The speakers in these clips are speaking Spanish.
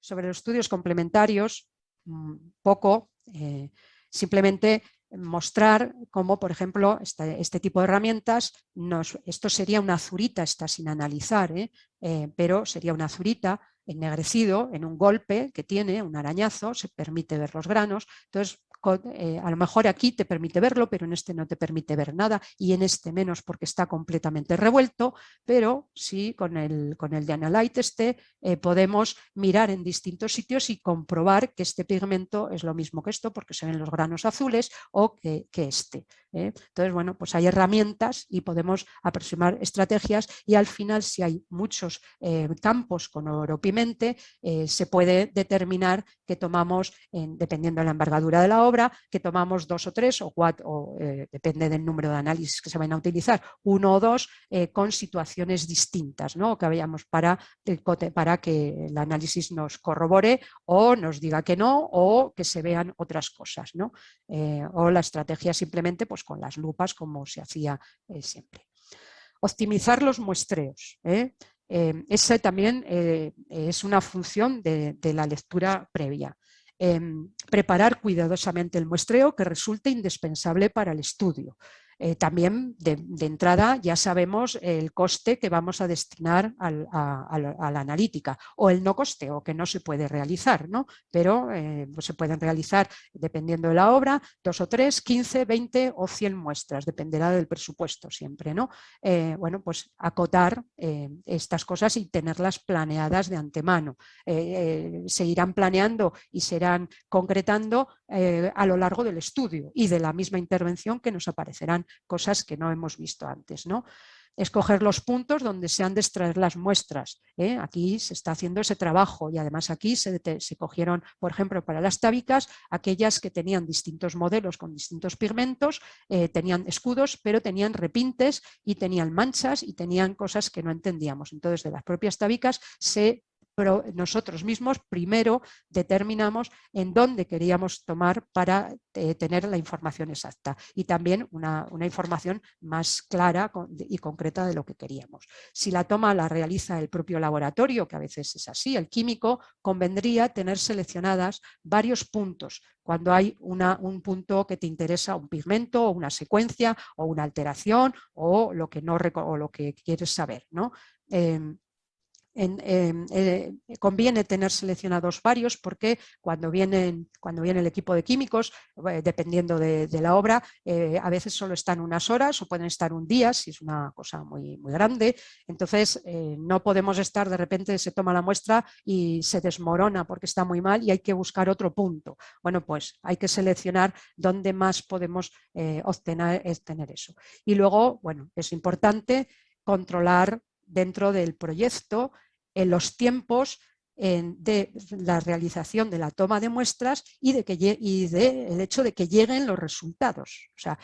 Sobre los estudios complementarios, poco, simplemente mostrar cómo, por ejemplo, este tipo de herramientas, esto sería una azurita, está sin analizar, pero sería una azurita ennegrecido en un golpe que tiene, un arañazo, se permite ver los granos. Entonces, a lo mejor aquí te permite verlo, pero en este no te permite ver nada y en este menos porque está completamente revuelto, pero sí con el de Analyte podemos mirar en distintos sitios y comprobar que este pigmento es lo mismo que esto porque se ven los granos azules o que este. Entonces, bueno, pues hay herramientas y podemos aproximar estrategias y al final si hay muchos campos con oropimente se puede determinar que tomamos, dependiendo de la envergadura de la obra, que tomamos 2 o 3 o 4, depende del número de análisis que se van a utilizar, 1 o 2 con situaciones distintas, ¿no? Que veamos para que el análisis nos corrobore o nos diga que no o que se vean otras cosas, ¿no? O la estrategia simplemente pues con las lupas como se hacía siempre. Optimizar los muestreos. Ese también es una función de la lectura previa. Preparar cuidadosamente el muestreo que resulte indispensable para el estudio. También de entrada ya sabemos el coste que vamos a destinar a la analítica o el no coste o que no se puede realizar, ¿no? Pero pues se pueden realizar dependiendo de la obra 2 o 3, 15, 20 o 100 muestras, dependerá del presupuesto siempre, ¿no? Bueno, pues acotar estas cosas y tenerlas planeadas de antemano. Se irán planeando y se irán concretando a lo largo del estudio y de la misma intervención que nos aparecerán cosas que no hemos visto antes, ¿no? Escoger los puntos donde se han de extraer las muestras. Aquí se está haciendo ese trabajo y además aquí se cogieron, por ejemplo, para las tábicas, aquellas que tenían distintos modelos con distintos pigmentos, tenían escudos, pero tenían repintes y tenían manchas y tenían cosas que no entendíamos. Entonces, de las propias tábicas pero nosotros mismos primero determinamos en dónde queríamos tomar para tener la información exacta y también una información más clara y concreta de lo que queríamos. Si la toma la realiza el propio laboratorio, que a veces es así, el químico, convendría tener seleccionadas varios puntos cuando hay un punto que te interesa, un pigmento o una secuencia o una alteración o lo que, o lo que quieres saber, ¿no? Conviene tener seleccionados varios porque cuando viene el equipo de químicos, dependiendo de la obra, a veces solo están unas horas o pueden estar un día si es una cosa muy, muy grande. Entonces no podemos estar, de repente se toma la muestra y se desmorona porque está muy mal y hay que buscar otro punto. Bueno, pues hay que seleccionar dónde más podemos obtener eso. Y luego, bueno, es importante controlar dentro del proyecto en los tiempos de la realización de la toma de muestras y el hecho de que lleguen los resultados. O sea,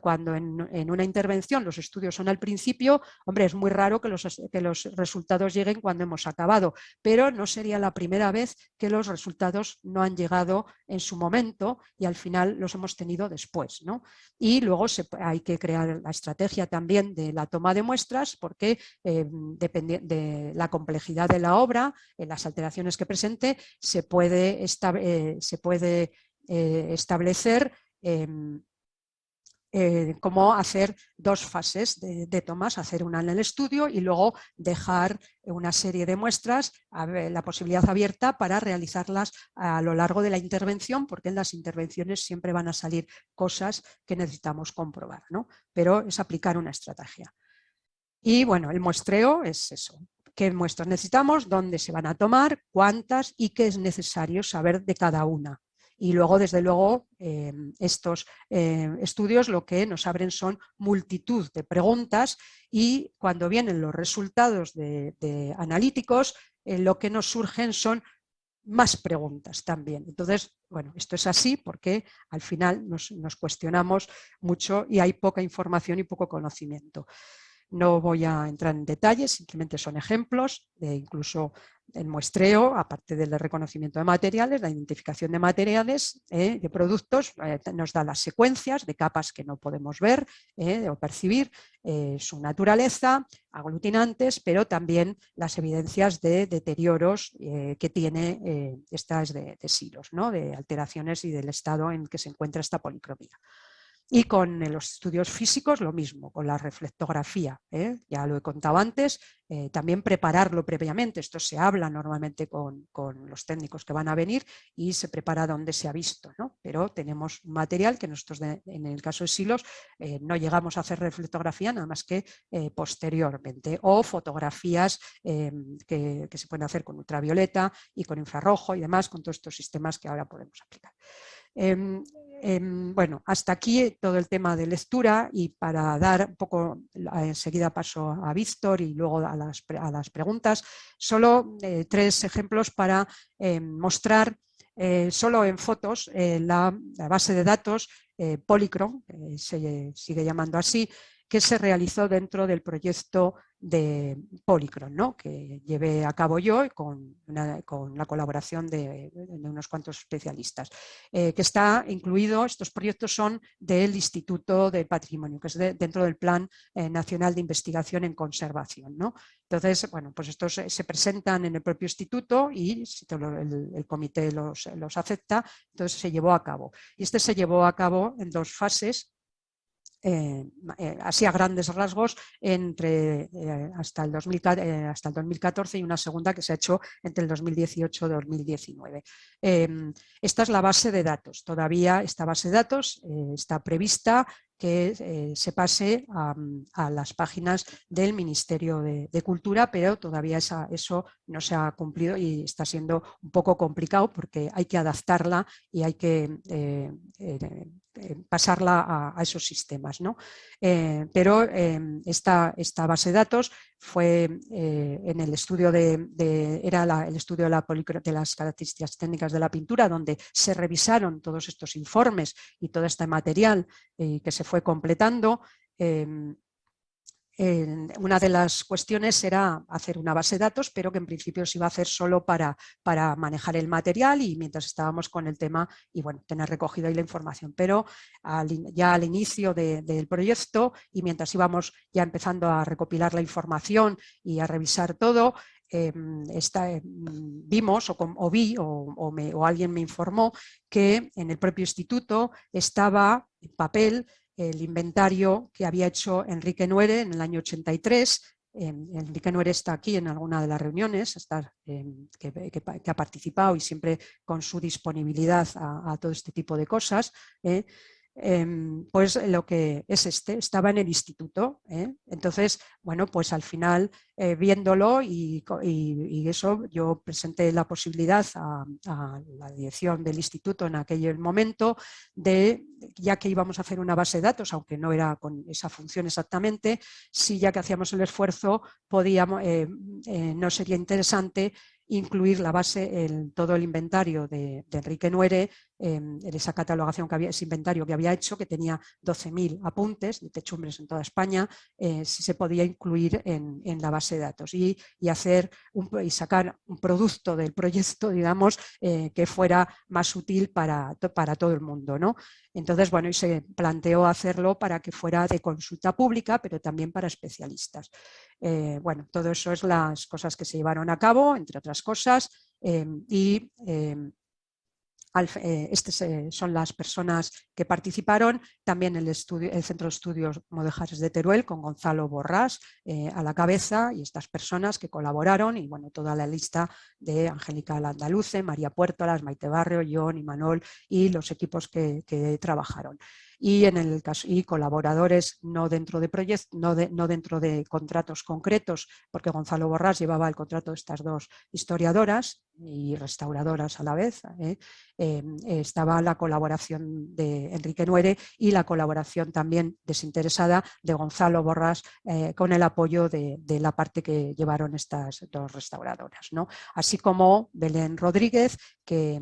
cuando en una intervención los estudios son al principio, hombre, es muy raro que los resultados lleguen cuando hemos acabado, pero no sería la primera vez que los resultados no han llegado en su momento y al final los hemos tenido después, ¿no? Y luego hay que crear la estrategia también de la toma de muestras porque depende de la complejidad de la obra, en las alteraciones que presente, se puede establecer cómo hacer 2 fases de tomas, hacer una en el estudio y luego dejar una serie de muestras, la posibilidad abierta para realizarlas a lo largo de la intervención, porque en las intervenciones siempre van a salir cosas que necesitamos comprobar, ¿no? Pero es aplicar una estrategia. Y bueno, el muestreo es eso. ¿Qué muestras necesitamos? ¿Dónde se van a tomar? ¿Cuántas? ¿Y qué es necesario saber de cada una? Y luego, desde luego, estos estudios lo que nos abren son multitud de preguntas y cuando vienen los resultados de analíticos, lo que nos surgen son más preguntas también. Entonces, bueno, esto es así porque al final nos cuestionamos mucho y hay poca información y poco conocimiento. No voy a entrar en detalles, simplemente son ejemplos de incluso el muestreo, aparte del reconocimiento de materiales, la identificación de materiales, de productos, nos da las secuencias de capas que no podemos ver o percibir, su naturaleza, aglutinantes, pero también las evidencias de deterioros que tiene estas de silos, ¿no? De alteraciones y del estado en que se encuentra esta policromía. Y con los estudios físicos lo mismo, con la reflectografía, ya lo he contado antes, también prepararlo previamente, esto se habla normalmente con los técnicos que van a venir y se prepara donde se ha visto, ¿no? Pero tenemos un material que nosotros en el caso de silos no llegamos a hacer reflectografía nada más que posteriormente, o fotografías que se pueden hacer con ultravioleta y con infrarrojo y demás, con todos estos sistemas que ahora podemos aplicar. Bueno, hasta aquí todo el tema de lectura, y para dar un poco, enseguida paso a Víctor y luego a las preguntas, solo 3 ejemplos para mostrar solo en fotos la base de datos Polychrome, se sigue llamando así, que se realizó dentro del proyecto de Polychrome, ¿no? Que llevé a cabo yo con la colaboración de unos cuantos especialistas, que está incluido. Estos proyectos son del Instituto de Patrimonio, que es dentro del Plan Nacional de Investigación en Conservación, ¿no? Entonces, bueno, pues estos se presentan en el propio instituto y si el comité los acepta, entonces se llevó a cabo. Y este se llevó a cabo en 2 fases. Así a grandes rasgos hasta el 2014, y una segunda que se ha hecho entre el 2018 y 2019. Esta es la base de datos. Todavía esta base de datos está prevista que se pase a las páginas del Ministerio de Cultura, pero todavía eso no se ha cumplido y está siendo un poco complicado porque hay que adaptarla y hay que pasarla a esos sistemas, ¿no? Pero esta base de datos fue en el estudio el estudio de las características técnicas de la pintura, donde se revisaron todos estos informes y todo este material que se fue completando. Una de las cuestiones era hacer una base de datos, pero que en principio se iba a hacer solo para manejar el material y mientras estábamos con el tema y bueno, tener recogido ahí la información. Pero ya al inicio del proyecto y mientras íbamos ya empezando a recopilar la información y a revisar todo, vimos o alguien me informó que en el propio instituto estaba en papel el inventario que había hecho Enrique Nuere en el año 83. Enrique Nuere está aquí en alguna de las reuniones, que ha participado y siempre con su disponibilidad a todo este tipo de cosas. Pues lo que es estaba en el instituto. Entonces, bueno, pues al final viéndolo y eso, yo presenté la posibilidad a la dirección del instituto en aquel momento ya que íbamos a hacer una base de datos, aunque no era con esa función exactamente, si ya que hacíamos el esfuerzo podíamos, no sería interesante incluir la base, todo el inventario de Enrique Nuere, en esa catalogación ese inventario que había hecho, que tenía 12.000 apuntes de techumbres en toda España, si se podía incluir en la base de datos y sacar un producto del proyecto, digamos, que fuera más útil para todo el mundo, ¿no? Entonces, bueno, y se planteó hacerlo para que fuera de consulta pública, pero también para especialistas. Bueno, todo eso es las cosas que se llevaron a cabo, entre otras cosas, estas son las personas que participaron, también el Centro de Estudios Mudéjares de Teruel, con Gonzalo Borrás a la cabeza, y estas personas que colaboraron, y bueno, toda la lista de Angélica Landaluce, María Puertolas, Maite Barrio, John, Imanol y los equipos que trabajaron. Y en el caso y colaboradores no dentro de proyectos, no dentro de contratos concretos, porque Gonzalo Borrás llevaba el contrato de estas 2 historiadoras y restauradoras a la vez. Estaba la colaboración de Enrique Nuere y la colaboración también desinteresada de Gonzalo Borrás con el apoyo de la parte que llevaron estas 2 restauradoras, ¿no? Así como Belén Rodríguez, que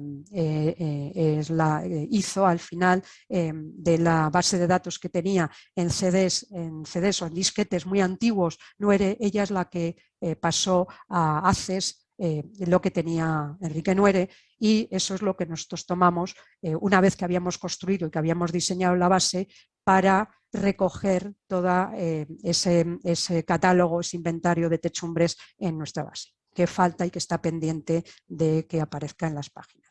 hizo al final de la base de datos que tenía en CDs o en disquetes muy antiguos. Ella es la que pasó a ACCESS lo que tenía Enrique Nuere, y eso es lo que nosotros tomamos una vez que habíamos construido y que habíamos diseñado la base para recoger todo ese catálogo, ese inventario de techumbres en nuestra base, que falta y que está pendiente de que aparezca en las páginas.